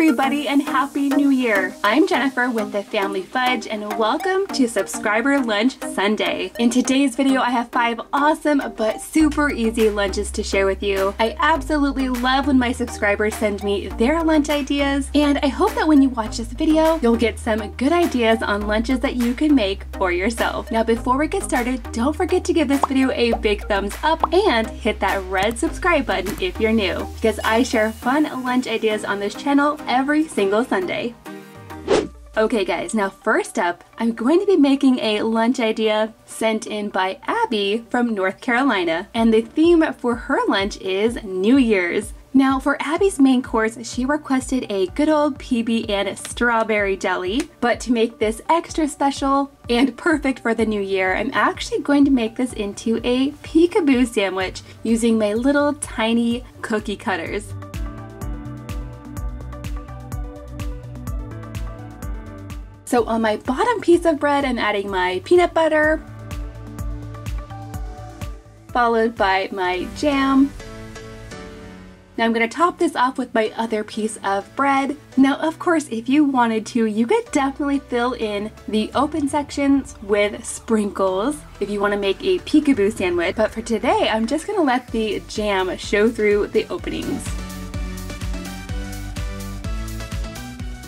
everybody and Happy New Year! I'm Jennifer with the Family Fudge and welcome to Subscriber Lunch Sunday. In today's video I have 5 awesome but super easy lunches to share with you. I absolutely love when my subscribers send me their lunch ideas, and I hope that when you watch this video you'll get some good ideas on lunches that you can make for yourself. Now before we get started, don't forget to give this video a big thumbs up and hit that red subscribe button if you're new, because I share fun lunch ideas on this channel every single Sunday. Okay guys, now first up, I'm going to be making a lunch idea sent in by Abby from North Carolina, and the theme for her lunch is New Year's. Now for Abby's main course, she requested a good old PB and strawberry jelly, but to make this extra special and perfect for the new year, I'm actually going to make this into a peekaboo sandwich using my little tiny cookie cutters. So on my bottom piece of bread, I'm adding my peanut butter, followed by my jam. Now I'm going to top this off with my other piece of bread. Now of course if you wanted to, you could definitely fill in the open sections with sprinkles if you want to make a peekaboo sandwich, but for today I'm just going to let the jam show through the openings.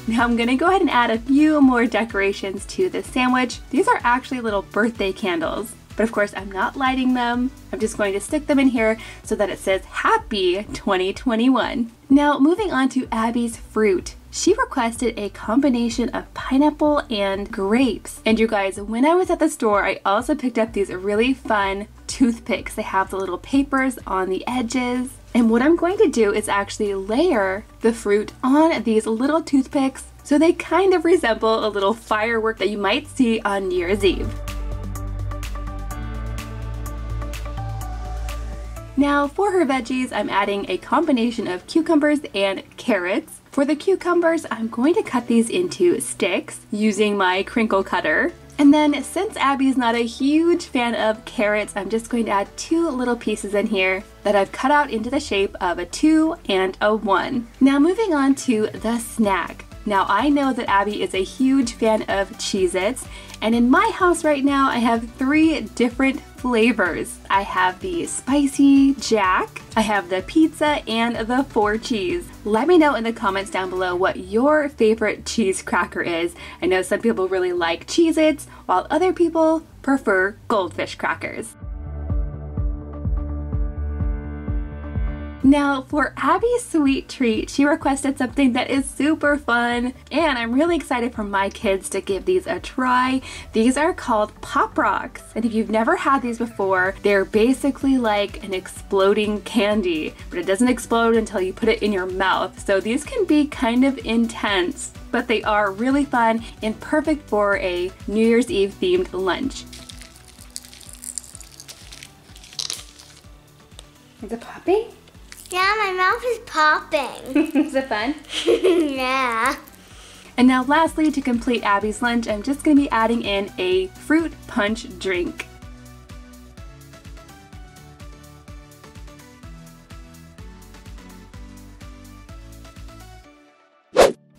Now I'm gonna go ahead and add a few more decorations to this sandwich. These are actually little birthday candles, but of course I'm not lighting them. I'm just going to stick them in here so that it says Happy 2021. Now moving on to Abby's fruit. She requested a combination of pineapple and grapes. And you guys, when I was at the store, I also picked up these really fun toothpicks. They have the little papers on the edges. And what I'm going to do is actually layer the fruit on these little toothpicks so they kind of resemble a little firework that you might see on New Year's Eve. Now for her veggies, I'm adding a combination of cucumbers and carrots. For the cucumbers, I'm going to cut these into sticks using my crinkle cutter. And then since Abby's not a huge fan of carrots, I'm just going to add 2 little pieces in here that I've cut out into the shape of a 2 and a 1. Now moving on to the snack. Now I know that Abby is a huge fan of Cheez-Its, and in my house right now I have 3 different flavors. I have the spicy jack, I have the pizza, and the 4 cheese. Let me know in the comments down below what your favorite cheese cracker is. I know some people really like Cheez-Its, while other people prefer goldfish crackers. Now for Abby's sweet treat, she requested something that is super fun, and I'm really excited for my kids to give these a try. These are called Pop Rocks, and if you've never had these before, they're basically like an exploding candy, but it doesn't explode until you put it in your mouth, so these can be kind of intense, but they are really fun and perfect for a New Year's Eve themed lunch. Is it popping? Yeah, my mouth is popping. Is it fun? Yeah. And now lastly, to complete Abby's lunch, I'm just going to be adding in a fruit punch drink.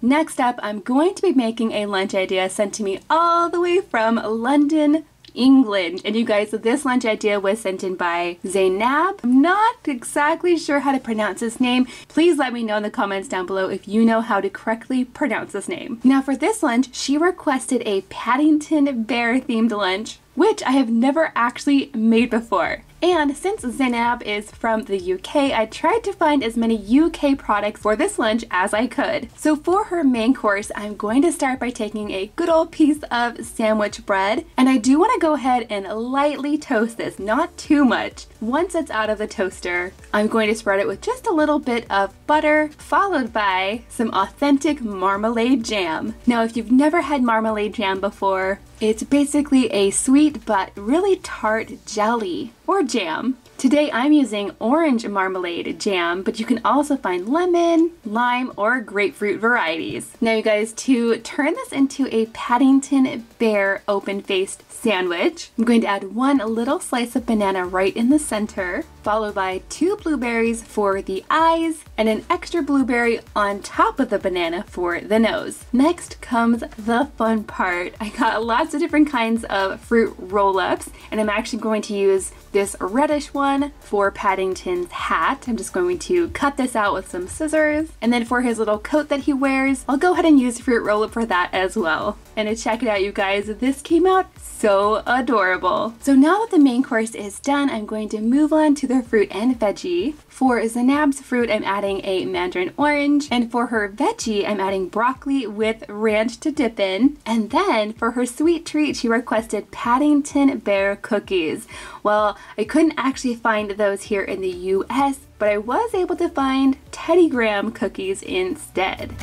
Next up, I'm going to be making a lunch idea sent to me all the way from London, England. And you guys, this lunch idea was sent in by Zainab. I'm not exactly sure how to pronounce his name. Please let me know in the comments down below if you know how to correctly pronounce this name. Now for this lunch, she requested a Paddington Bear themed lunch, which I have never actually made before. And since Zainab is from the UK, I tried to find as many UK products for this lunch as I could. So for her main course, I'm going to start by taking a good old piece of sandwich bread. And I do want to go ahead and lightly toast this, not too much. Once it's out of the toaster, I'm going to spread it with just a little bit of butter, followed by some authentic marmalade jam. Now if you've never had marmalade jam before, it's basically a sweet but really tart jelly or jam. Today I'm using orange marmalade jam, but you can also find lemon, lime, or grapefruit varieties. Now you guys, to turn this into a Paddington Bear open-faced sandwich, I'm going to add 1 little slice of banana right in the center. followed by 2 blueberries for the eyes, and an extra blueberry on top of the banana for the nose. Next comes the fun part. I got lots of different kinds of fruit roll-ups, and I'm actually going to use this reddish one for Paddington's hat. I'm just going to cut this out with some scissors, and then for his little coat that he wears, I'll go ahead and use a fruit roll-up for that as well. And to check it out, you guys, this came out so adorable. So now that the main course is done, I'm going to move on to the fruit and veggie. For Zainab's fruit, I'm adding a mandarin orange, and for her veggie, I'm adding broccoli with ranch to dip in. And then for her sweet treat, she requested Paddington Bear cookies. Well, I couldn't actually find those here in the US, but I was able to find Teddy Graham cookies instead.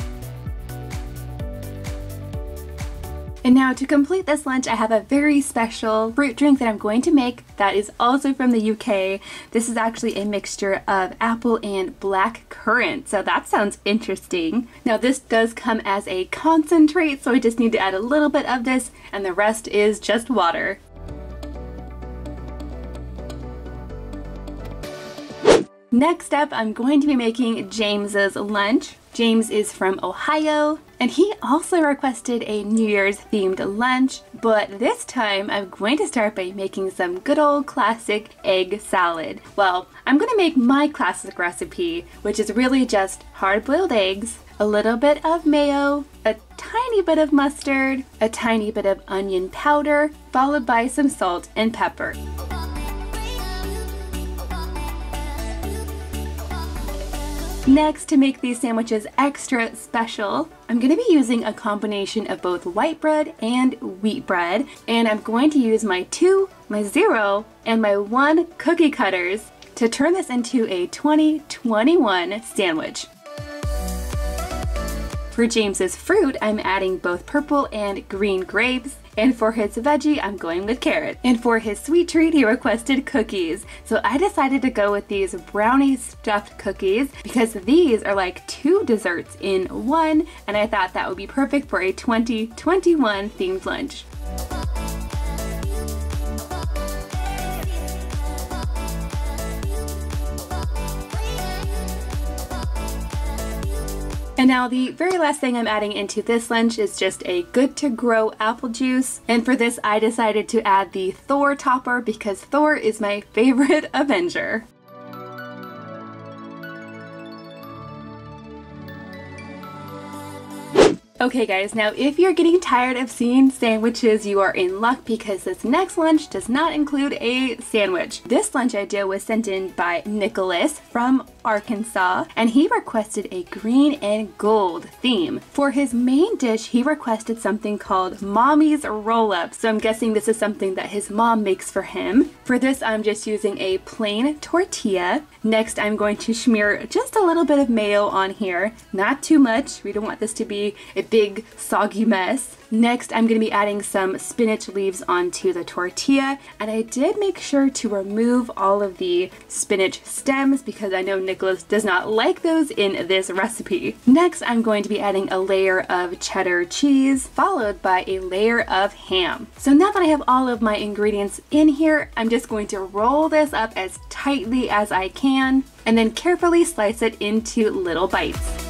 And now to complete this lunch, I have a very special fruit drink that I'm going to make that is also from the UK. This is actually a mixture of apple and black currant, so that sounds interesting. Now this does come as a concentrate, so I just need to add a little bit of this, and the rest is just water. Next up, I'm going to be making James's lunch. James is from Ohio, and he also requested a New Year's themed lunch, but this time I'm going to start by making some good old classic egg salad. Well, I'm going to make my classic recipe, which is really just hard-boiled eggs, a little bit of mayo, a tiny bit of mustard, a tiny bit of onion powder, followed by some salt and pepper. Next, to make these sandwiches extra special, I'm going to be using a combination of both white bread and wheat bread, and I'm going to use my 2, my 0, and my 1 cookie cutters to turn this into a 2021 sandwich. For James's fruit, I'm adding both purple and green grapes, and for his veggie, I'm going with carrot. And for his sweet treat, he requested cookies. So I decided to go with these brownie stuffed cookies because these are like 2 desserts in one, and I thought that would be perfect for a 2021 themed lunch. And now the very last thing I'm adding into this lunch is just a good to grow apple juice. And for this, I decided to add the Thor topper because Thor is my favorite Avenger. Okay guys, now if you're getting tired of seeing sandwiches, you are in luck because this next lunch does not include a sandwich. This lunch idea was sent in by Nicholas from Arkansas, and he requested a green and gold theme. For his main dish, he requested something called Mommy's Roll-Up, so I'm guessing this is something that his mom makes for him. For this, I'm just using a plain tortilla. Next, I'm going to smear just a little bit of mayo on here, not too much. We don't want this to be a big soggy mess. Next, I'm going to be adding some spinach leaves onto the tortilla, and I did make sure to remove all of the spinach stems because I know Nicholas does not like those in this recipe. Next, I'm going to be adding a layer of cheddar cheese, followed by a layer of ham. So now that I have all of my ingredients in here, I'm just going to roll this up as tightly as I can, and then carefully slice it into little bites.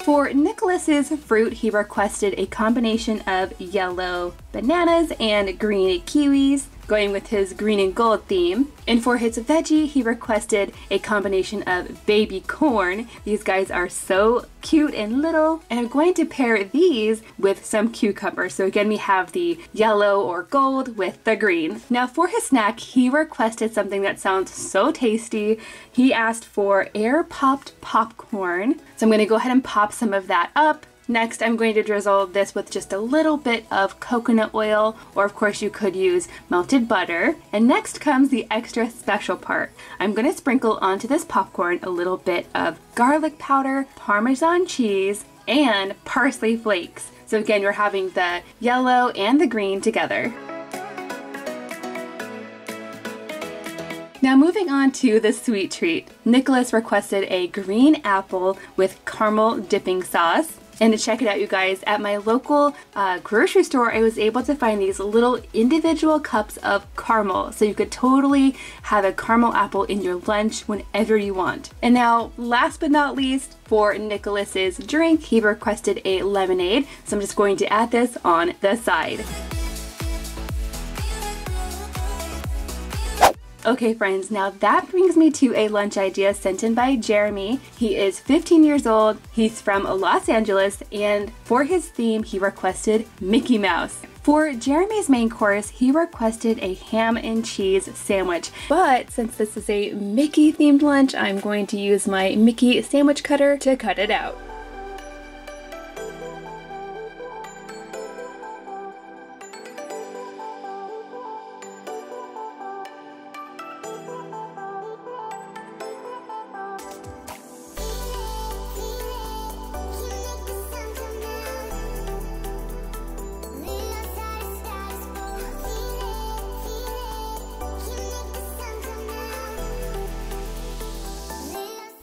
For Nicholas's fruit, he requested a combination of yellow bananas and green kiwis, going with his green and gold theme. And for his veggie, he requested a combination of baby corn. These guys are so cute and little, and I'm going to pair these with some cucumbers. So again, we have the yellow or gold with the green. Now for his snack, he requested something that sounds so tasty. He asked for air popped popcorn. So I'm going to go ahead and pop some of that up. Next, I'm going to drizzle this with just a little bit of coconut oil, or of course you could use melted butter. And next comes the extra special part. I'm going to sprinkle onto this popcorn a little bit of garlic powder, Parmesan cheese, and parsley flakes. So again, you're having the yellow and the green together. Now moving on to the sweet treat. Nicholas requested a green apple with caramel dipping sauce. And to check it out, you guys, at my local grocery store, I was able to find these little individual cups of caramel. So you could totally have a caramel apple in your lunch whenever you want. And now, last but not least, for Nicholas's drink, he requested a lemonade. So I'm just going to add this on the side. Okay friends, now that brings me to a lunch idea sent in by Jeremy. He is 15 years old, he's from Los Angeles, and for his theme he requested Mickey Mouse. For Jeremy's main course, he requested a ham and cheese sandwich, but since this is a Mickey themed lunch, I'm going to use my Mickey sandwich cutter to cut it out.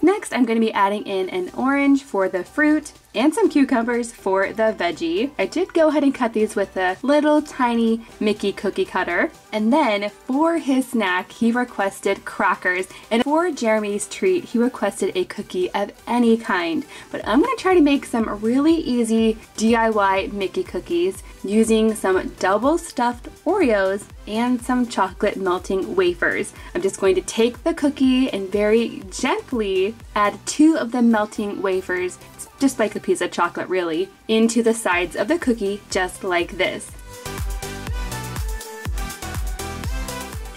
Next, I'm going to be adding in an orange for the fruit and some cucumbers for the veggie. I did go ahead and cut these with a little tiny Mickey cookie cutter. And then for his snack, he requested crackers. And for Jeremy's treat, he requested a cookie of any kind. But I'm going to try to make some really easy DIY Mickey cookies using some double stuffed Oreos and some chocolate melting wafers. I'm just going to take the cookie and very gently add 2 of the melting wafers, just like a piece of chocolate really, into the sides of the cookie, just like this.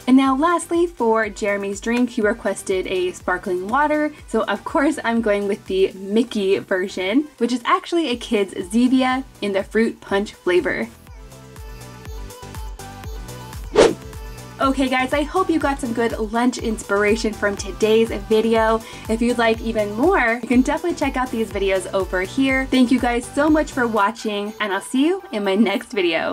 And now lastly, for Jeremy's drink, he requested a sparkling water. So of course I'm going with the Mickey version, which is actually a kid's Zevia in the fruit punch flavor. Okay guys, I hope you got some good lunch inspiration from today's video. If you'd like even more, you can definitely check out these videos over here. Thank you guys so much for watching, and I'll see you in my next video.